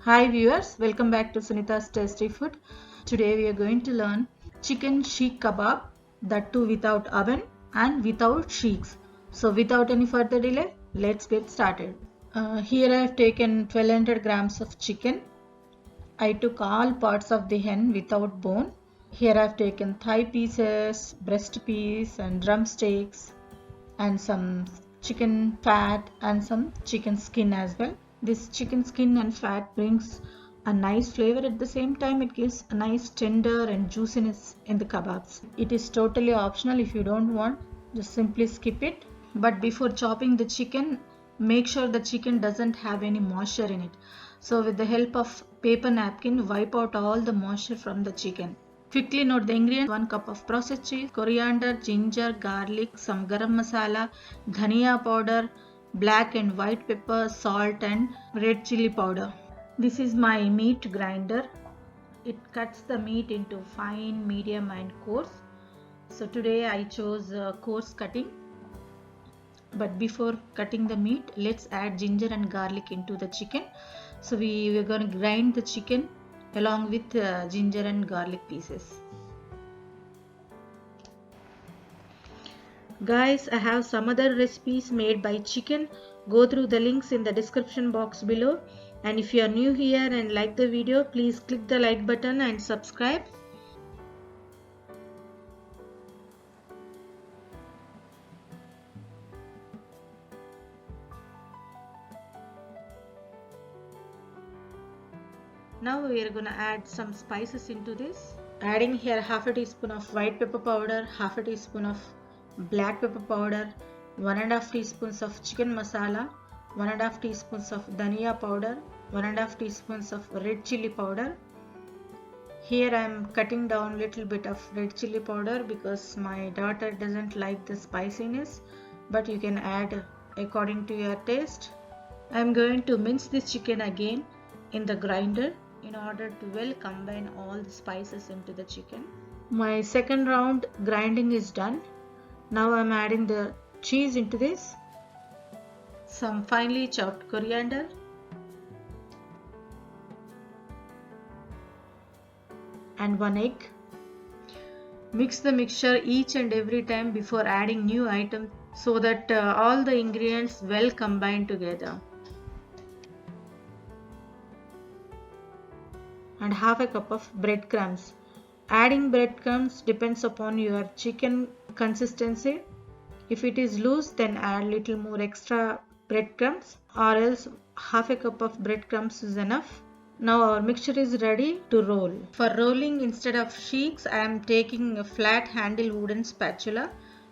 Hi viewers, welcome back to Sunita's Tasty Food. Today we are going to learn chicken sheikh kebab, that too without oven and without sheiks. So without any further delay, let's get started. Here I have taken 1200 grams of chicken. I took all parts of the hen without bone. Here I have taken thigh pieces, breast piece and drumsticks and some chicken fat and some chicken skin as well. This chicken skin and fat brings a nice flavor. At the same time, it gives a nice tender and juiciness in the kebabs. It is totally optional. If you don't want, just simply skip it. But before chopping the chicken, make sure the chicken doesn't have any moisture in it. So with the help of paper napkin, wipe out all the moisture from the chicken. Quickly note the ingredients: 1 cup of processed cheese, coriander, ginger, garlic, some garam masala, dhania powder, black and white pepper, salt and red chili powder. This is my meat grinder. It cuts the meat into fine, medium and coarse. So today I chose coarse cutting. But before cutting the meat, let's add ginger and garlic into the chicken. So we're going to grind the chicken along with ginger and garlic pieces. Guys, I have some other recipes made by chicken. Go through the links in the description box below. And if you are new here and like the video, please click the like button and subscribe. Now we are going to add some spices into this. Adding here half a teaspoon of white pepper powder, half a teaspoon of black pepper powder, 1.5 teaspoons of chicken masala, 1.5 teaspoons of dhania powder, 1.5 teaspoons of red chili powder. Here I am cutting down little bit of red chili powder because my daughter doesn't like the spiciness, but you can add according to your taste. I am going to mince this chicken again in the grinder in order to well combine all the spices into the chicken. My second round grinding is done. Now I am adding the cheese into this, some finely chopped coriander, and 1 egg. Mix the mixture each and every time before adding new items so that all the ingredients well combine together. And half a cup of breadcrumbs. Adding breadcrumbs depends upon your chicken consistency. If it is loose, then add little more extra breadcrumbs, or else half a cup of breadcrumbs is enough. Now our mixture is ready to roll. For rolling, instead of sheiks, I am taking a flat handle wooden spatula.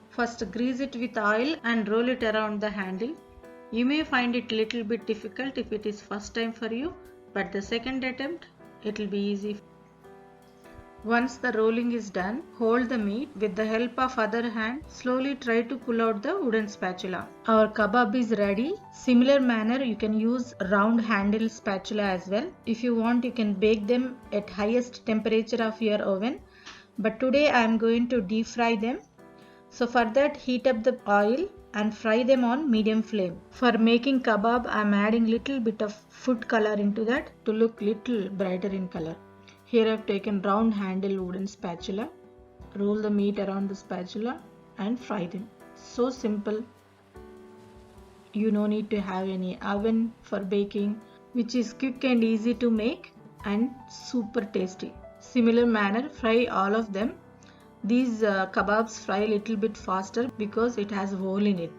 First grease it with oil and roll it around the handle. You may find it little bit difficult if it is first time for you, but the second attempt it will be easy. Once the rolling is done, hold the meat with the help of other hand. Slowly try to pull out the wooden spatula. Our kebab is ready. Similar manner you can use round handle spatula as well. If you want, you can bake them at highest temperature of your oven. But today I am going to deep fry them. So for that, heat up the oil and fry them on medium flame. For making kebab, I am adding little bit of food color into that to look little brighter in color. Here I have taken round handle wooden spatula. Roll the meat around the spatula and fry them. So simple. You no need to have any oven for baking, which is quick and easy to make and super tasty. Similar manner, fry all of them. These kebabs fry a little bit faster because it has hole in it.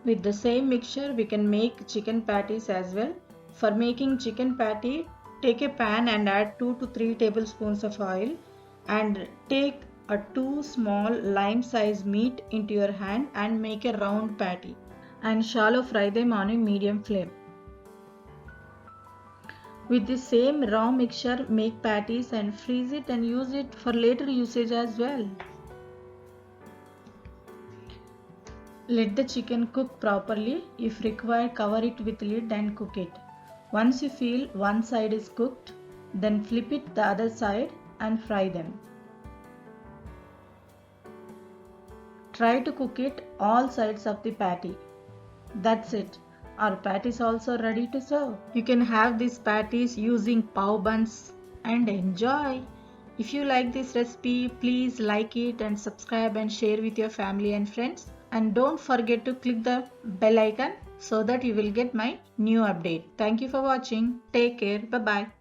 With the same mixture we can make chicken patties as well. For making chicken patty, Take a pan and add 2 to 3 tablespoons of oil and take a 2 small lime-sized meat into your hand and make a round patty and shallow fry them on a medium flame. With the same raw mixture, make patties and freeze it and use it for later usage as well. Let the chicken cook properly. If required, cover it with lid and cook it. Once you feel one side is cooked, then flip it the other side and fry them. Try to cook it all sides of the patty. That's it. Our patty is also ready to serve. You can have these patties using pav buns and enjoy. If you like this recipe, please like it and subscribe and share with your family and friends. And don't forget to click the bell icon so that you will get my new update. Thank you for watching. Take care. Bye bye.